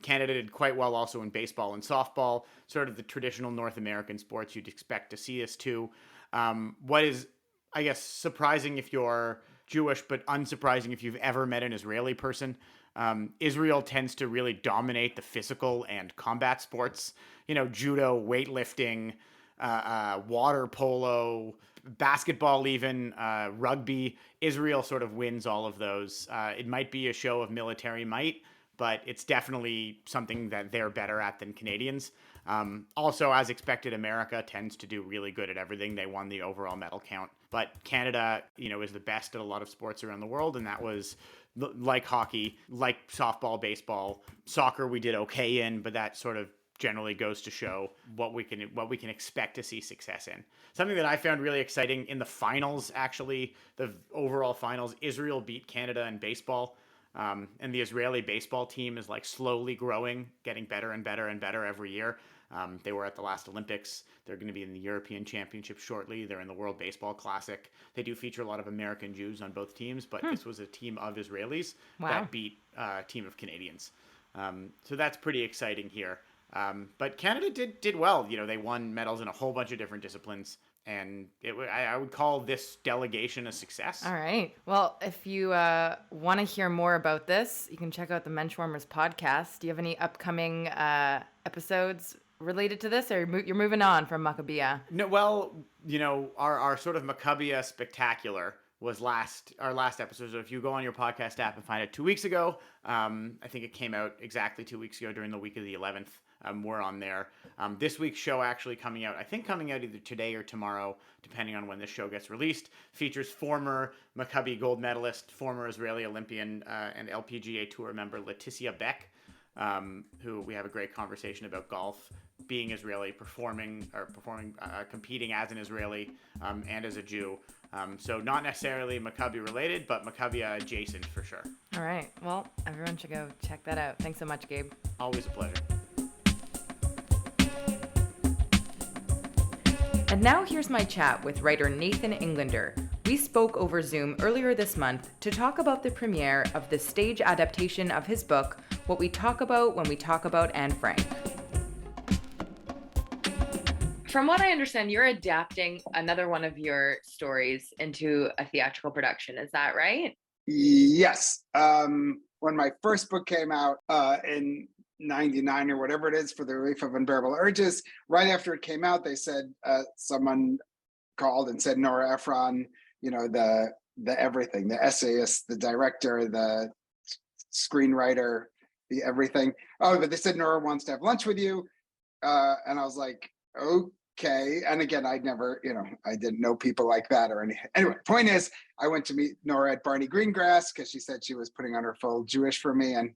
Canada did quite well also in baseball and softball, sort of the traditional North American sports you'd expect to see us to. What is, I guess, surprising if you're Jewish, but unsurprising if you've ever met an Israeli person. Israel tends to really dominate the physical and combat sports. Judo, weightlifting, water polo, basketball even, rugby. Israel sort of wins all of those. It might be a show of military might, but it's definitely something that they're better at than Canadians. Also, as expected, America tends to do really good at everything. They won the overall medal count. But Canada, is the best at a lot of sports around the world, and that was like hockey, like softball, baseball, soccer we did okay in, but that sort of generally goes to show what we can expect to see success in. Something that I found really exciting in the finals, actually, the overall finals, Israel beat Canada in baseball. And the Israeli baseball team is slowly growing, getting better and better and better every year. They were at the last Olympics. They're going to be in the European Championship shortly. They're in the World Baseball Classic. They do feature a lot of American Jews on both teams, but this was a team of Israelis that beat a team of Canadians. So that's pretty exciting here. But Canada did well. They won medals in a whole bunch of different disciplines. And I would call this delegation a success. All right. Well, if you want to hear more about this, you can check out the Menschwarmers podcast. Do you have any upcoming episodes related to this, or you're moving on from Maccabiah? No, well, our sort of Maccabiah spectacular was our last episode. So if you go on your podcast app and find it 2 weeks ago, I think it came out exactly 2 weeks ago during the week of the 11th. we're on there. This week's show actually coming out either today or tomorrow, depending on when this show gets released, features former Maccabi gold medalist, former Israeli Olympian, and LPGA Tour member Leticia Beck, who we have a great conversation about golf, being Israeli, competing as an Israeli, and as a Jew. So not necessarily Maccabi related, but Maccabi adjacent for sure. All right. Well, everyone should go check that out. Thanks so much, Gabe. Always a pleasure. And now here's my chat with writer Nathan Englander. We spoke over Zoom earlier this month to talk about the premiere of the stage adaptation of his book, What We Talk About When We Talk About Anne Frank. From what I understand, you're adapting another one of your stories into a theatrical production. Is that right? Yes. When my first book came out in 99 or whatever it is, For the Relief of Unbearable Urges, right after it came out, they said, someone called and said, Nora Ephron, the everything, the essayist, the director, the screenwriter, the everything. Oh, but they said Nora wants to have lunch with you. And I was like, okay. And again, I'd never, I didn't know people like that or anything. Anyway, point is, I went to meet Nora at Barney Greengrass because she said she was putting on her full Jewish for me and,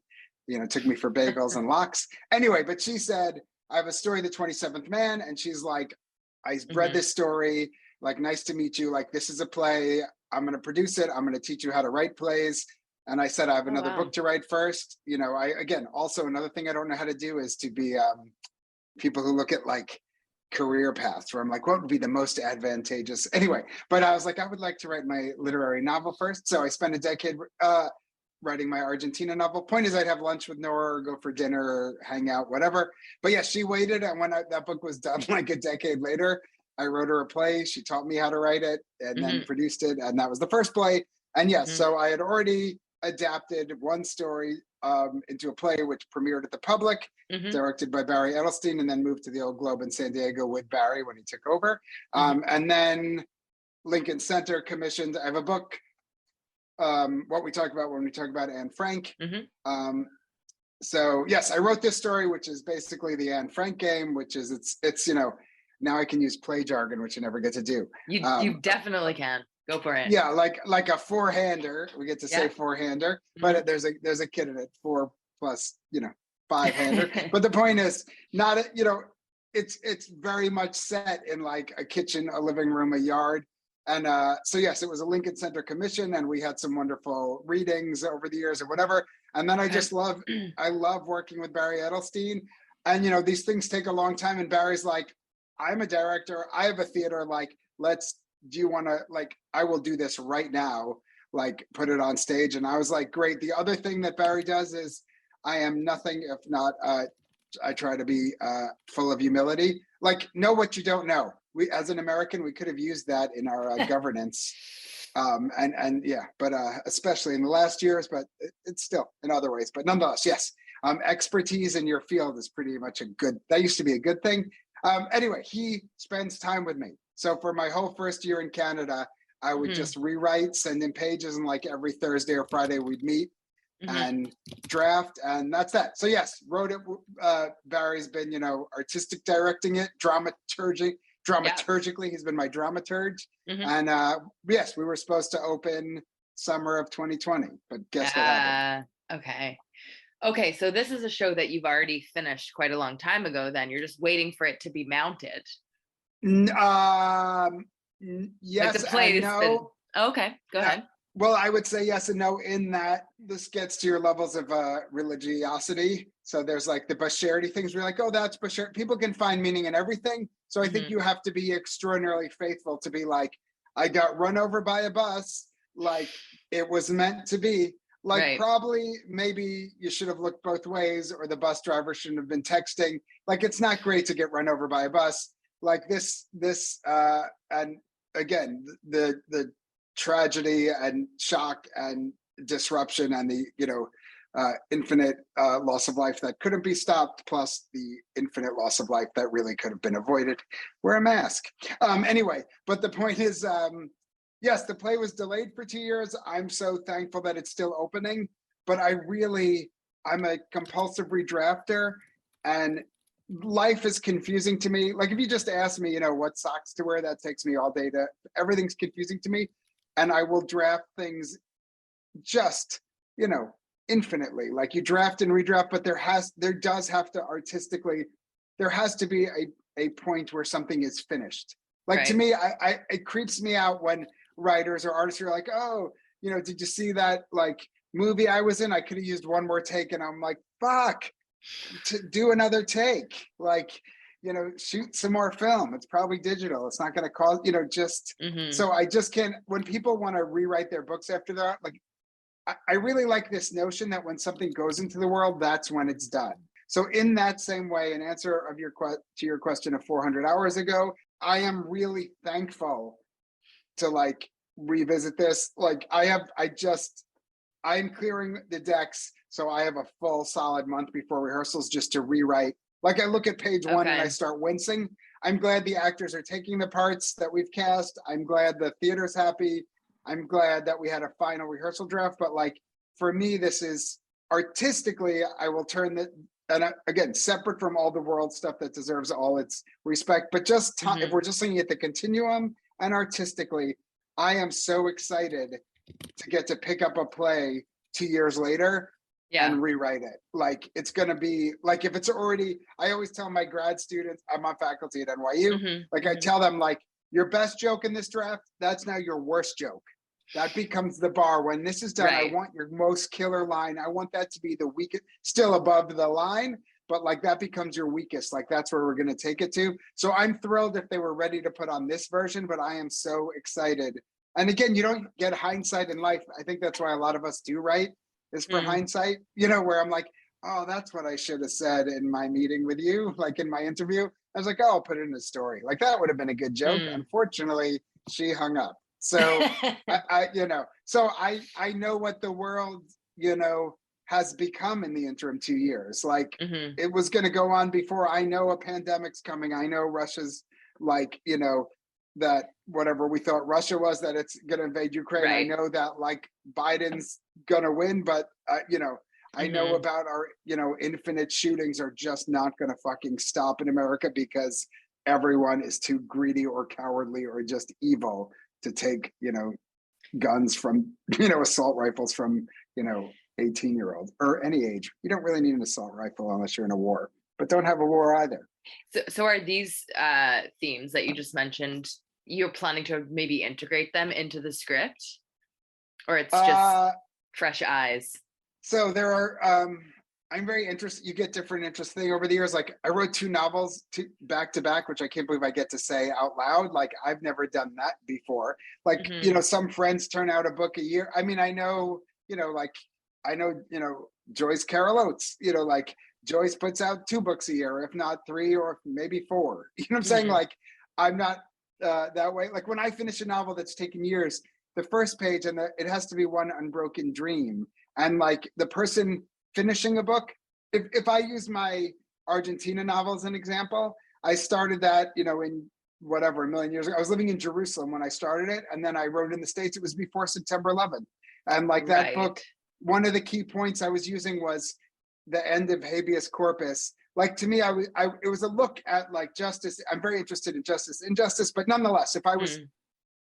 took me for bagels and lox. Anyway, but she said, I have a story, The 27th Man. And she's like, I read this story, like, nice to meet you. Like, this is a play. I'm going to produce it. I'm going to teach you how to write plays. And I said, I have another book to write first. Also another thing I don't know how to do is to be people who look at like career paths where I'm like, what would be the most advantageous? Anyway, but I was like, I would like to write my literary novel first. So I spent a decade writing my Argentina novel. Point is, I'd have lunch with Nora or go for dinner or hang out, whatever. But yeah, she waited. And when that book was done, like a decade later, I wrote her a play. She taught me how to write it and then produced it. And that was the first play. And yes, so I had already adapted one story into a play which premiered at the Public, directed by Barry Edelstein, and then moved to the Old Globe in San Diego with Barry when he took over. And then Lincoln Center commissioned, I have a book, What We Talk About When We Talk About Anne Frank. So yes, I wrote this story, which is basically the Anne Frank game, which is, it's now I can use play jargon, which I never get to do. You definitely can. Go for it. Yeah, like a four-hander. We get to say four-hander, but there's a kid in it, 4 plus, 5-hander. But the point is not, it's very much set in like a kitchen, a living room, a yard. And so yes, it was a Lincoln Center commission, and we had some wonderful readings over the years or whatever. And then I love working with Barry Edelstein. And these things take a long time. And Barry's like, I'm a director, I have a theater, like, do you want to, like, I will do this right now, like, put it on stage. And I was like, great. The other thing that Barry does is I am nothing if not, I try to be full of humility. Like, know what you don't know. We, as an American, we could have used that in our governance. But especially in the last years, but it's still in other ways. But nonetheless, yes, expertise in your field is pretty much that used to be a good thing. Anyway, he spends time with me. So for my whole first year in Canada, I would just rewrite, send in pages, and like every Thursday or Friday we'd meet and draft, and that's that. So yes, wrote it. Barry's been, artistic directing it, dramaturgically, he's been my dramaturge. And yes, we were supposed to open summer of 2020, but guess what happened? Okay, so this is a show that you've already finished quite a long time ago, then. You're just waiting for it to be mounted. Yes, like the play and no. Okay, go ahead. Well, I would say yes and no in that this gets to your levels of religiosity. So there's like the Basharity things. We're like, oh, that's Bashar. People can find meaning in everything. So I think you have to be extraordinarily faithful to be like, I got run over by a bus, like it was meant to be. Like probably maybe you should have looked both ways, or the bus driver shouldn't have been texting. Like, it's not great to get run over by a bus. Like this, and again, the tragedy and shock and disruption and the, infinite loss of life that couldn't be stopped, plus the infinite loss of life that really could have been avoided. Wear a mask. Anyway, but the point is, yes, the play was delayed for 2 years. I'm so thankful that it's still opening, but I'm a compulsive redrafter, and life is confusing to me. Like if you just ask me, what socks to wear, that takes me all day everything's confusing to me. And I will draft things just, infinitely. Like you draft and redraft, but there has to be a point where something is finished. Like to me, it creeps me out when writers or artists are like, oh, did you see that like movie I was in? I could have used one more take. And I'm like, fuck, to do another take. Like, shoot some more film. It's probably digital. It's not going to cause, just, so I just can't, when people want to rewrite their books after that, like, I really like this notion that when something goes into the world, that's when it's done. So in that same way, in answer of to your question of 400 hours ago, I am really thankful to like revisit this. Like I'm clearing the decks. So I have a full solid month before rehearsals just to rewrite. Like I look at page one and I start wincing. I'm glad the actors are taking the parts that we've cast. I'm glad the theater's happy. I'm glad that we had a final rehearsal draft. But like, for me, this is artistically, I will turn the, and again, separate from all the world stuff that deserves all its respect, but just if we're just looking at the continuum and artistically, I am so excited to get to pick up a play 2 years later and rewrite it. Like it's going to be like, if it's already, I always tell my grad students, I'm on faculty at NYU. I tell them like, your best joke in this draft, that's now your worst joke. That becomes the bar. When this is done, I want your most killer line. I want that to be the weakest, still above the line, but like that becomes your weakest. Like that's where we're going to take it to. So I'm thrilled if they were ready to put on this version, but I am so excited. And again, you don't get hindsight in life. I think that's why a lot of us do write, is for hindsight, where I'm like, oh, that's what I should have said in my meeting with you, like in my interview. I was like, oh, I'll put it in a story. Like that would have been a good joke. Unfortunately, she hung up. So so I know what the world, has become in the interim 2 years. Like it was going to go on before. I know a pandemic's coming. I know Russia's like, that whatever we thought Russia was, that it's going to invade Ukraine. I know that like Biden's going to win, but I know about our, infinite shootings are just not going to fucking stop in America because everyone is too greedy or cowardly or just evil to take, guns from, assault rifles from, 18-year-olds or any age. You don't really need an assault rifle unless you're in a war, but don't have a war either. So are these themes that you just mentioned, you're planning to maybe integrate them into the script, or it's just fresh eyes? So there are, I'm very interested. You get different interesting over the years. Like I wrote 2 novels back to back, which I can't believe I get to say out loud. Like I've never done that before. Like, some friends turn out a book a year. I mean, I know, Joyce Carol Oates, like Joyce puts out 2 books a year, if not 3 or maybe 4. You know what I'm saying? Like I'm not that way. Like when I finish a novel that's taken years, the first page and it has to be one unbroken dream. And like the person finishing a book, if I use my Argentina novel as an example, I started that, in whatever, a million years ago. I was living in Jerusalem when I started it. And then I wrote in the States, it was before September 11th. And like that book, one of the key points I was using was the end of habeas corpus. Like to me, it was a look at like justice. I'm very interested in justice, injustice, but nonetheless, if I was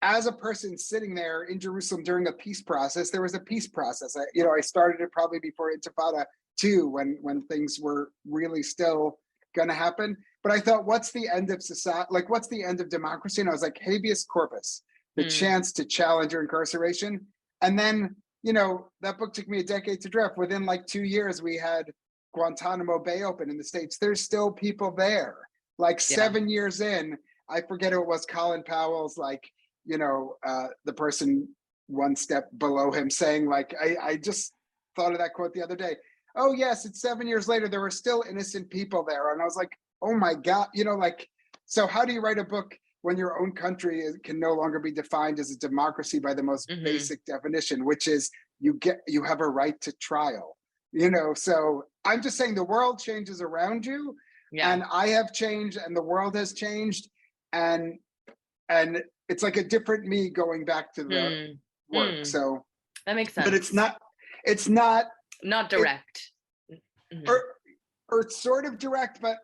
as a person sitting there in Jerusalem during a peace process, there was a peace process. I started it probably before Intifada 2, when things were really still going to happen. But I thought, what's the end of society? Like, what's the end of democracy? And I was like, habeas corpus, the chance to challenge your incarceration. And then, that book took me a decade to draft. Within like 2 years, we had Guantanamo Bay open in the States. There's still people there. Like 7 years in, I forget who it was, Colin Powell's like, the person one step below him saying like, I just thought of that quote the other day. Oh yes, it's 7 years later, there were still innocent people there. And I was like, oh my God, so how do you write a book when your own country can no longer be defined as a democracy by the most basic definition, which is you have a right to trial, so I'm just saying the world changes around you and I have changed and the world has changed. And it's like a different me going back to the work. So that makes sense. But it's not direct. Or it's sort of direct, but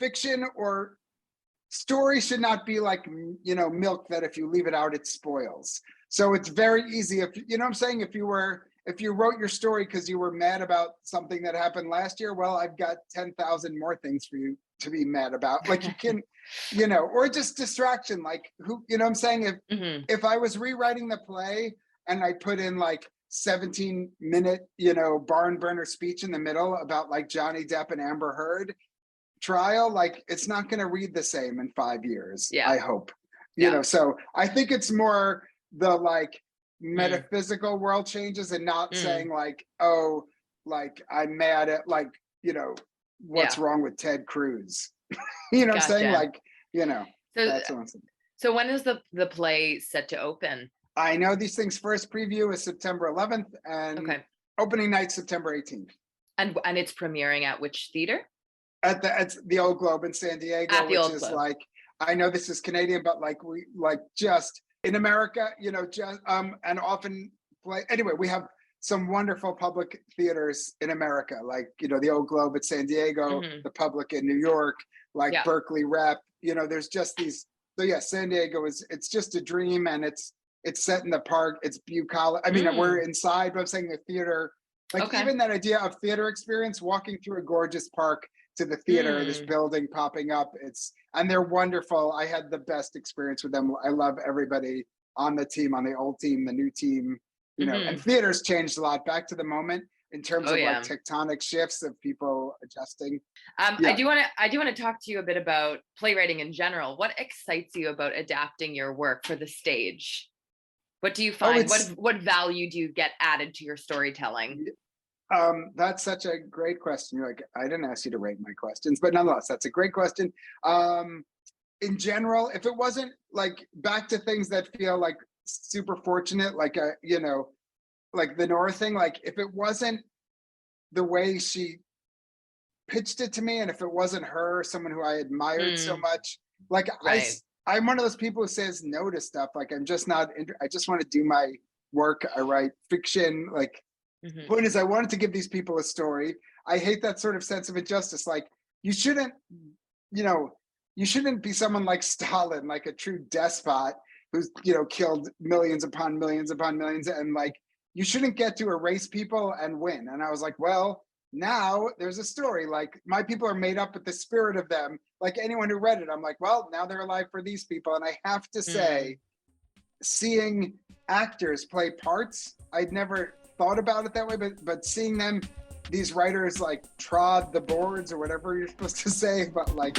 fiction or story should not be like, milk that if you leave it out, it spoils. So it's very easy if, you know what I'm saying? If you wrote your story because you were mad about something that happened last year, well, I've got 10,000 more things for you to be mad about. Like you can, or just distraction. Like who, you know what I'm saying? If I was rewriting the play and I put in like 17-minute, barn burner speech in the middle about like Johnny Depp and Amber Heard trial, like it's not going to read the same in 5 years. I hope, so I think it's more the like metaphysical world changes and not saying like, oh, like I'm mad at like, what's wrong with Ted Cruz. What I'm saying? Like, that's what I'm saying. So when is the play set to open? I know these things first preview is September 11th and opening night September 18th. And it's premiering at which theater? At the Old Globe in San Diego, which is like, I know this is Canadian, but like we like just in America, and often play. Anyway, we have some wonderful public theaters in America, like, the Old Globe at San Diego, the Public in New York, like Berkeley Rep, there's just these. So yeah, San Diego it's just a dream, and it's set in the park. It's bucolic. I mean, we're inside, but I'm saying the theater, like even that idea of theater experience, walking through a gorgeous park to the theater, this building popping up. And they're wonderful. I had the best experience with them. I love everybody on the team, on the old team, the new team, and theater's changed a lot back to the moment in terms of like tectonic shifts of people adjusting. I do want to talk to you a bit about playwriting in general. What excites you about adapting your work for the stage? What do you find? What value do you get added to your storytelling? That's such a great question. You're like, I didn't ask you to rate my questions, but nonetheless, that's a great question. In general, if it wasn't like back to things that feel like super fortunate, like like the Nora thing, like if it wasn't the way she pitched it to me, and if it wasn't her, someone who I admired so much, like I'm one of those people who says no to stuff. Like I'm just not, I just want to do my work. I write fiction, like, point is, I wanted to give these people a story. I hate that sort of sense of injustice. Like you shouldn't be someone like Stalin, like a true despot who's, killed millions upon millions upon millions. And like, you shouldn't get to erase people and win. And I was like, well, now there's a story. Like my people are made up with the spirit of them. Like anyone who read it, I'm like, well, now they're alive for these people. And I have to say, seeing actors play parts, I'd never thought about it that way, but seeing them, these writers like trod the boards or whatever you're supposed to say, but like,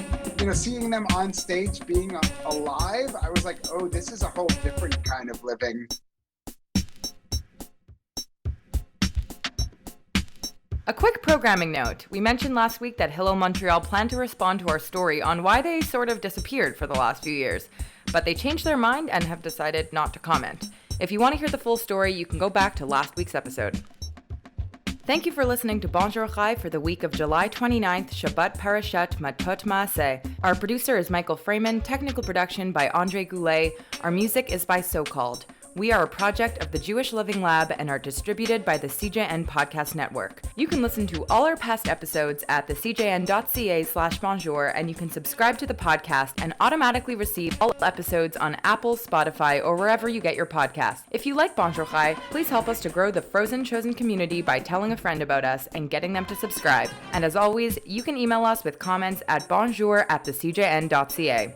seeing them on stage being alive, I was like, oh, this is a whole different kind of living. A quick programming note. We mentioned last week that Hello Montreal planned to respond to our story on why they sort of disappeared for the last few years, but they changed their mind and have decided not to comment. If you want to hear the full story, you can go back to last week's episode. Thank you for listening to Bonjour Chai for the week of July 29th, Shabbat Parashat Matot Maaseh. Our producer is Michael Freeman, technical production by Andre Goulet. Our music is by So Called. We are a project of the Jewish Living Lab and are distributed by the CJN Podcast Network. You can listen to all our past episodes at thecjn.ca/bonjour, and you can subscribe to the podcast and automatically receive all episodes on Apple, Spotify, or wherever you get your podcasts. If you like Bonjour Chai, please help us to grow the Frozen Chosen community by telling a friend about us and getting them to subscribe. And as always, you can email us with comments at bonjour@thecjn.ca.